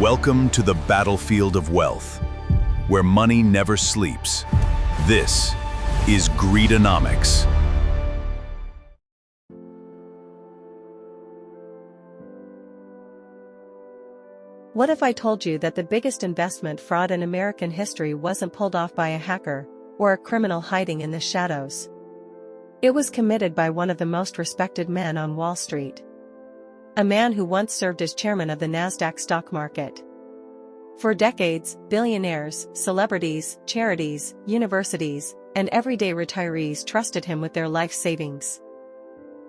Welcome to the battlefield of wealth, where money never sleeps. This is Greedonomics. What if I told you that the biggest investment fraud in American history wasn't pulled off by a hacker or a criminal hiding in the shadows? It was committed by one of the most respected men on Wall Street. A man who once served as chairman of the NASDAQ stock market. For decades, billionaires, celebrities, charities, universities, and everyday retirees trusted him with their life savings.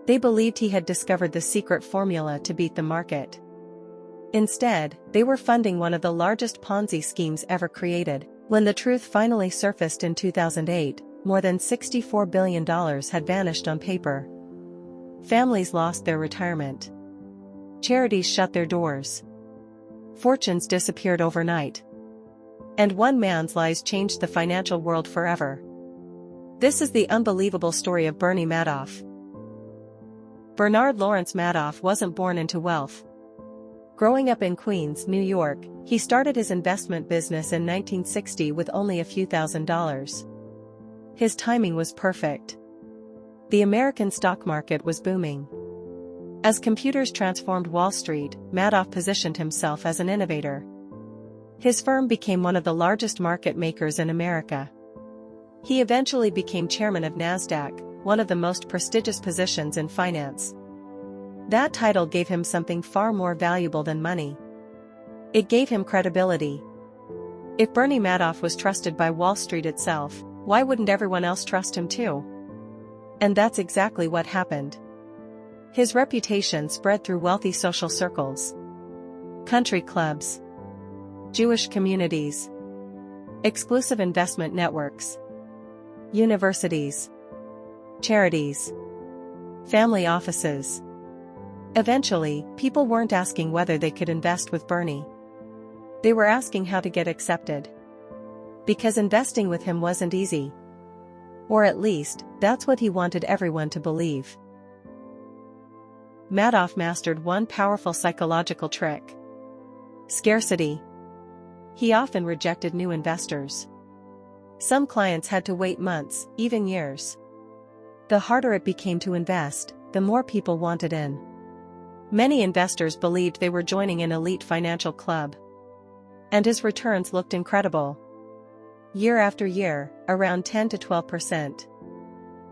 They believed he had discovered the secret formula to beat the market. Instead, they were funding one of the largest Ponzi schemes ever created. When the truth finally surfaced in 2008, more than $64 billion had vanished on paper. Families lost their retirement. Charities shut their doors. Fortunes disappeared overnight. And one man's lies changed the financial world forever. This is the unbelievable story of Bernie Madoff. Bernard Lawrence Madoff wasn't born into wealth. Growing up in Queens, New York, he started his investment business in 1960 with only a few $1,000s. His timing was perfect. The American stock market was booming. As computers transformed Wall Street, Madoff positioned himself as an innovator. His firm became one of the largest market makers in America. He eventually became chairman of NASDAQ, one of the most prestigious positions in finance. That title gave him something far more valuable than money. It gave him credibility. If Bernie Madoff was trusted by Wall Street itself, why wouldn't everyone else trust him too? And that's exactly what happened. His reputation spread through wealthy social circles, country clubs, Jewish communities, exclusive investment networks, universities, charities, family offices. Eventually, people weren't asking whether they could invest with Bernie. They were asking how to get accepted. Because investing with him wasn't easy. Or at least, that's what he wanted everyone to believe. Madoff mastered one powerful psychological trick: scarcity. He often rejected new investors. Some clients had to wait months, even years. The harder it became to invest, the more people wanted in. Many investors believed they were joining an elite financial club. And his returns looked incredible. Year after year, around 10 to 12%.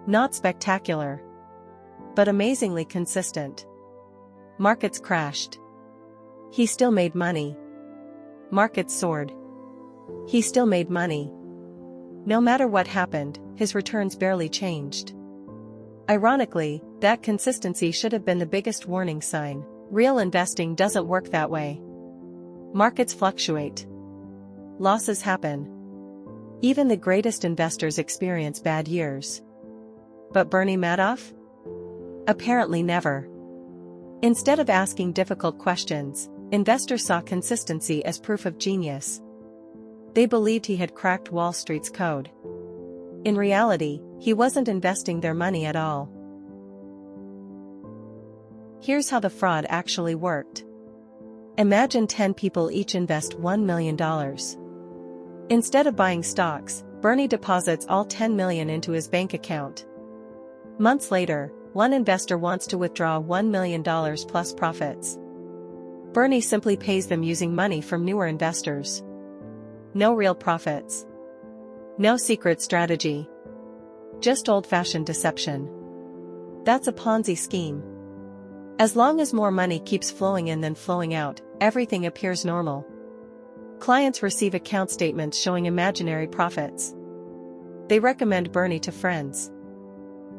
Not spectacular, but amazingly consistent. Markets crashed. He still made money. Markets soared. He still made money. No matter what happened, his returns barely changed. Ironically, that consistency should have been the biggest warning sign. Real investing doesn't work that way. Markets fluctuate. Losses happen. Even the greatest investors experience bad years. But Bernie Madoff? Apparently never. Instead of asking difficult questions, investors saw consistency as proof of genius. They believed he had cracked Wall Street's code. In reality, he wasn't investing their money at all. Here's how the fraud actually worked. Imagine 10 people each invest $1 million. Instead of buying stocks, Bernie deposits all $10 million into his bank account. Months later, one investor wants to withdraw $1 million plus profits. Bernie simply pays them using money from newer investors. No real profits. No secret strategy. Just old-fashioned deception. That's a Ponzi scheme. As long as more money keeps flowing in than flowing out, everything appears normal. Clients receive account statements showing imaginary profits. They recommend Bernie to friends.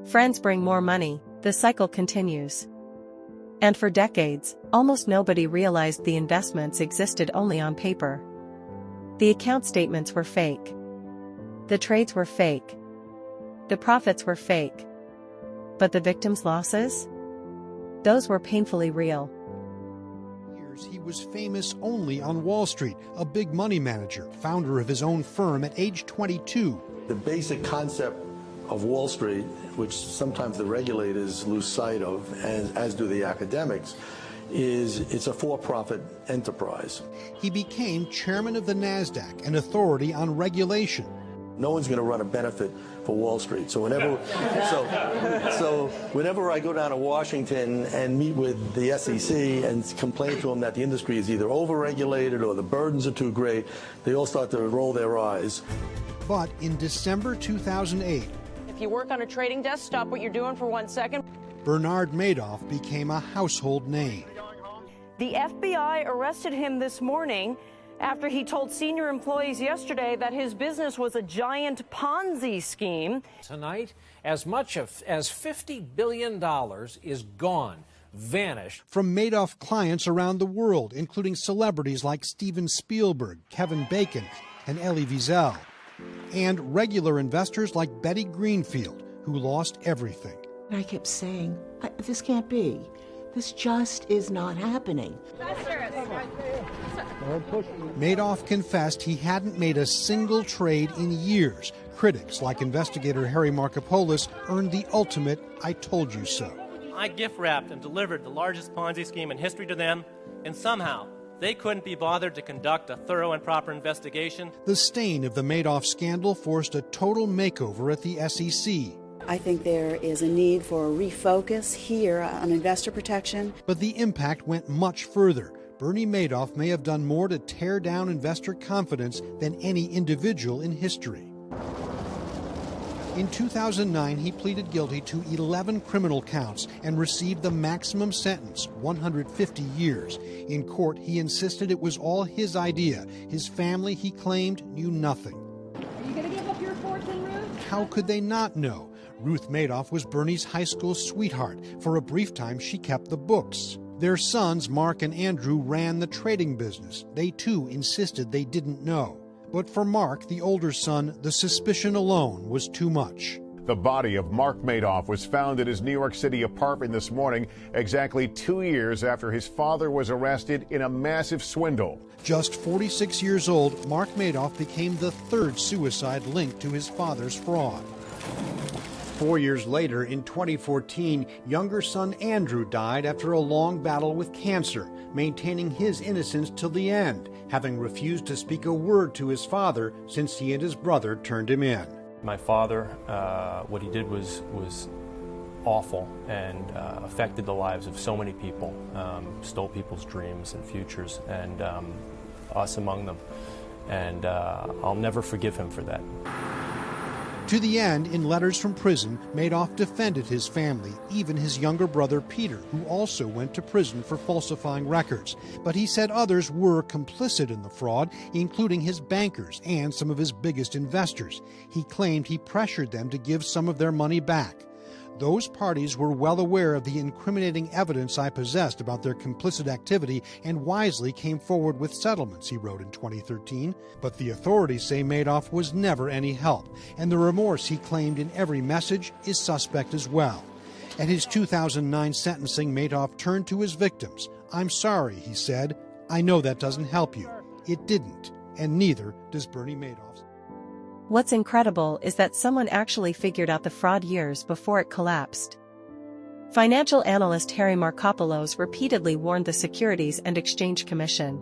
Friends bring more money, the cycle continues. And for decades, almost nobody realized the investments existed only on paper. The account statements were fake. The trades were fake. The profits were fake. But the victims' losses? Those were painfully real. He was famous only on Wall Street, a big money manager, founder of his own firm at age 22. The basic concept of Wall Street, which sometimes the regulators lose sight of, as do the academics, it's a for-profit enterprise. He became chairman of the NASDAQ, an authority on regulation. No one's going to run a benefit for Wall Street. So whenever I go down to Washington and meet with the SEC and complain to them that the industry is either overregulated or the burdens are too great, they all start to roll their eyes. But in December 2008, if you work on a trading desk, stop what you're doing for 1 second. Bernard Madoff became a household name. The FBI arrested him this morning after he told senior employees yesterday that his business was a giant Ponzi scheme. Tonight, as much as $50 billion is gone, vanished. From Madoff clients around the world, including celebrities like Steven Spielberg, Kevin Bacon, and Elie Wiesel, and regular investors like Betty Greenfield, who lost everything. I kept saying, this can't be. This just is not happening. Madoff confessed he hadn't made a single trade in years. Critics, like investigator Harry Markopolos, earned the ultimate "I told you so." I gift-wrapped and delivered the largest Ponzi scheme in history to them, and somehow they couldn't be bothered to conduct a thorough and proper investigation. The stain of the Madoff scandal forced a total makeover at the SEC. I think there is a need for a refocus here on investor protection. But the impact went much further. Bernie Madoff may have done more to tear down investor confidence than any individual in history. In 2009, he pleaded guilty to 11 criminal counts and received the maximum sentence, 150 years. In court, he insisted it was all his idea. His family, he claimed, knew nothing. Are you going to give up your fortune, Ruth? How could they not know? Ruth Madoff was Bernie's high school sweetheart. For a brief time, she kept the books. Their sons, Mark and Andrew, ran the trading business. They, too, insisted they didn't know. But for Mark, the older son, the suspicion alone was too much. The body of Mark Madoff was found at his New York City apartment this morning, exactly 2 years after his father was arrested in a massive swindle. Just 46 years old, Mark Madoff became the third suicide linked to his father's fraud. 4 years later, in 2014, younger son Andrew died after a long battle with cancer, maintaining his innocence till the end, having refused to speak a word to his father since he and his brother turned him in. My father, what he did was awful and affected the lives of so many people, stole people's dreams and futures, and us among them. And I'll never forgive him for that. To the end, in letters from prison, Madoff defended his family, even his younger brother Peter, who also went to prison for falsifying records. But he said others were complicit in the fraud, including his bankers and some of his biggest investors. He claimed he pressured them to give some of their money back. Those parties were well aware of the incriminating evidence I possessed about their complicit activity and wisely came forward with settlements, he wrote in 2013. But the authorities say Madoff was never any help, and the remorse he claimed in every message is suspect as well. At his 2009 sentencing, Madoff turned to his victims. "I'm sorry," he said. "I know that doesn't help you." It didn't, and neither does Bernie Madoff's. What's incredible is that someone actually figured out the fraud years before it collapsed. Financial analyst Harry Markopolos repeatedly warned the Securities and Exchange Commission.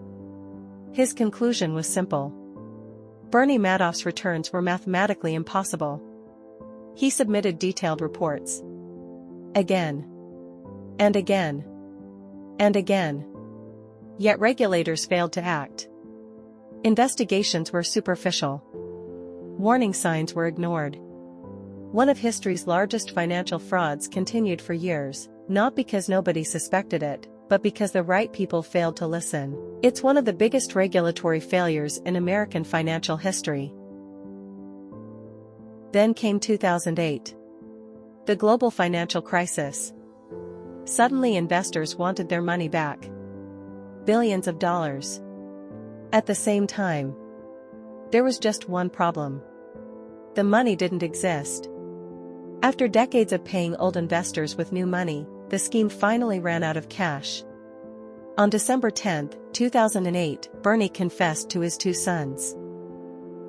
His conclusion was simple. Bernie Madoff's returns were mathematically impossible. He submitted detailed reports. Again. And again. And again. Yet regulators failed to act. Investigations were superficial. Warning signs were ignored. One of history's largest financial frauds continued for years, not because nobody suspected it, but because the right people failed to listen. It's one of the biggest regulatory failures in American financial history. Then came 2008. The global financial crisis. Suddenly investors wanted their money back. Billions of dollars. At the same time, there was just one problem. The money didn't exist. After decades of paying old investors with new money, the scheme finally ran out of cash. On December 10, 2008, Bernie confessed to his two sons.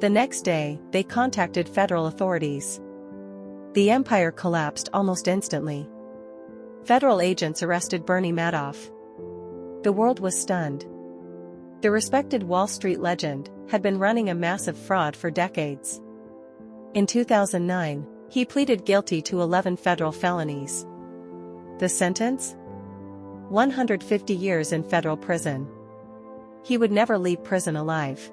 The next day, they contacted federal authorities. The empire collapsed almost instantly. Federal agents arrested Bernie Madoff. The world was stunned. The respected Wall Street legend had been running a massive fraud for decades. In 2009, he pleaded guilty to 11 federal felonies. The sentence? 150 years in federal prison. He would never leave prison alive.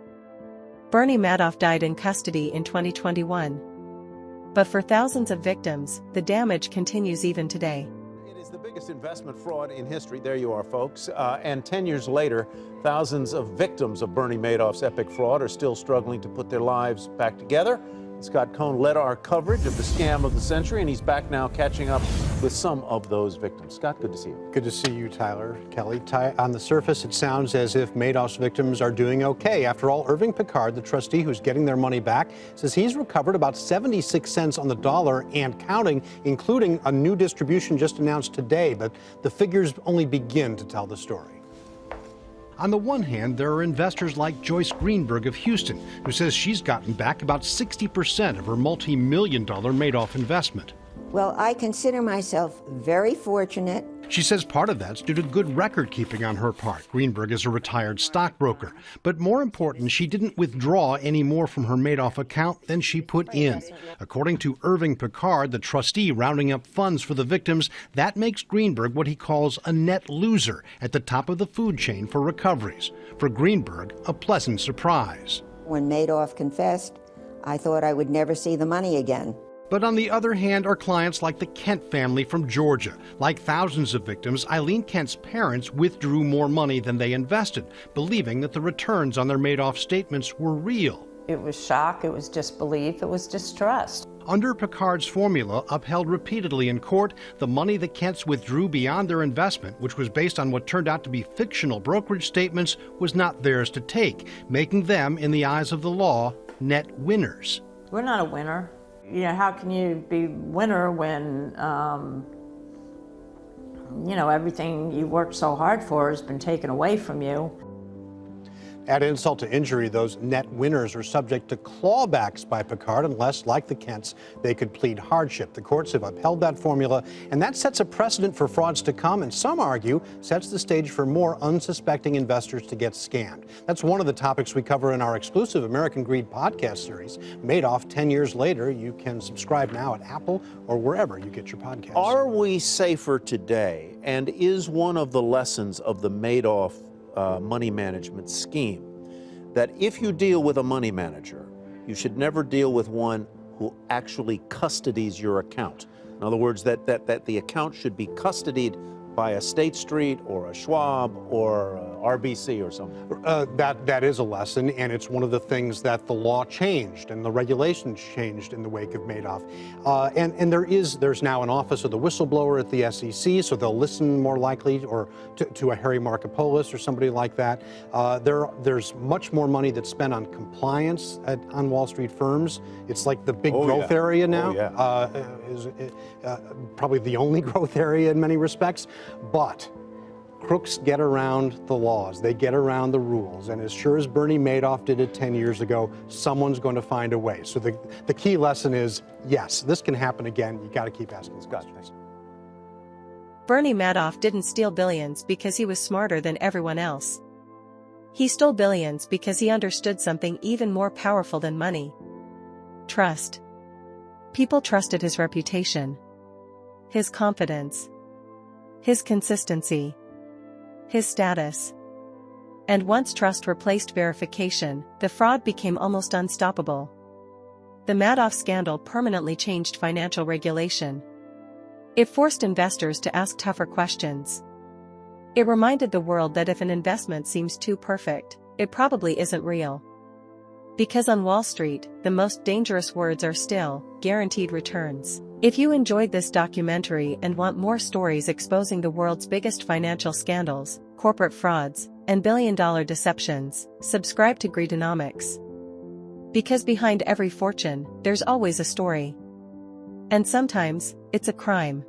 Bernie Madoff died in custody in 2021. But for thousands of victims, the damage continues even today. It is the biggest investment fraud in history. There you are, folks. And 10 years later, thousands of victims of Bernie Madoff's epic fraud are still struggling to put their lives back together. Scott Cohn led our coverage of the scam of the century, and he's back now catching up with some of those victims. Scott, good to see you. Good to see you, Tyler. Kelly, on the surface, it sounds as if Madoff's victims are doing okay. After all, Irving Picard, the trustee who's getting their money back, says he's recovered about 76 cents on the dollar and counting, including a new distribution just announced today. But the figures only begin to tell the story. On the one hand, there are investors like Joyce Greenberg of Houston, who says she's gotten back about 60% of her multi-million-dollar Madoff investment. Well, I consider myself very fortunate. She says part of that's due to good record keeping on her part. Greenberg is a retired stockbroker. But more important, she didn't withdraw any more from her Madoff account than she put in. According to Irving Picard, the trustee rounding up funds for the victims, that makes Greenberg what he calls a net loser at the top of the food chain for recoveries. For Greenberg, a pleasant surprise. When Madoff confessed, I thought I would never see the money again. But on the other hand are clients like the Kent family from Georgia. Like thousands of victims, Eileen Kent's parents withdrew more money than they invested, believing that the returns on their Madoff statements were real. It was shock, it was disbelief, it was distrust. Under Picard's formula, upheld repeatedly in court, the money the Kents withdrew beyond their investment, which was based on what turned out to be fictional brokerage statements, was not theirs to take, making them, in the eyes of the law, net winners. We're not a winner. You know, how can you be winner when, everything you worked so hard for has been taken away from you? Add insult to injury, those net winners are subject to clawbacks by Picard unless, like the Kents, they could plead hardship. The courts have upheld that formula, and that sets a precedent for frauds to come, and some argue sets the stage for more unsuspecting investors to get scammed. That's one of the topics we cover in our exclusive American Greed podcast series, Madoff 10 years later. You can subscribe now at Apple or wherever you get your podcasts. Are we safer today, and is one of the lessons of the Madoff money management scheme that if you deal with a money manager, you should never deal with one who actually custodies your account? In other words, that the account should be custodied by a State Street or a Schwab or RBC or something. That is a lesson, and it's one of the things that the law changed and the regulations changed in the wake of Madoff. And there's now an office of the whistleblower at the SEC, so they'll listen more likely or to a Harry Markopolos or somebody like that. There's much more money that's spent on compliance on Wall Street firms. It's like the big growth area now. Probably the only growth area in many respects. But crooks get around the laws, they get around the rules, and as sure as Bernie Madoff did it 10 years ago, someone's going to find a way. So the key lesson is, yes, this can happen again. You got to keep asking questions. Bernie Madoff didn't steal billions because he was smarter than everyone else. He stole billions because he understood something even more powerful than money: trust. People trusted his reputation, his confidence, his consistency, his status. And once trust replaced verification, the fraud became almost unstoppable. The Madoff scandal permanently changed financial regulation. It forced investors to ask tougher questions. It reminded the world that if an investment seems too perfect, it probably isn't real. Because on Wall Street, the most dangerous words are still guaranteed returns. If you enjoyed this documentary and want more stories exposing the world's biggest financial scandals, corporate frauds, and billion-dollar deceptions, subscribe to Greedonomics. Because behind every fortune, there's always a story. And sometimes, it's a crime.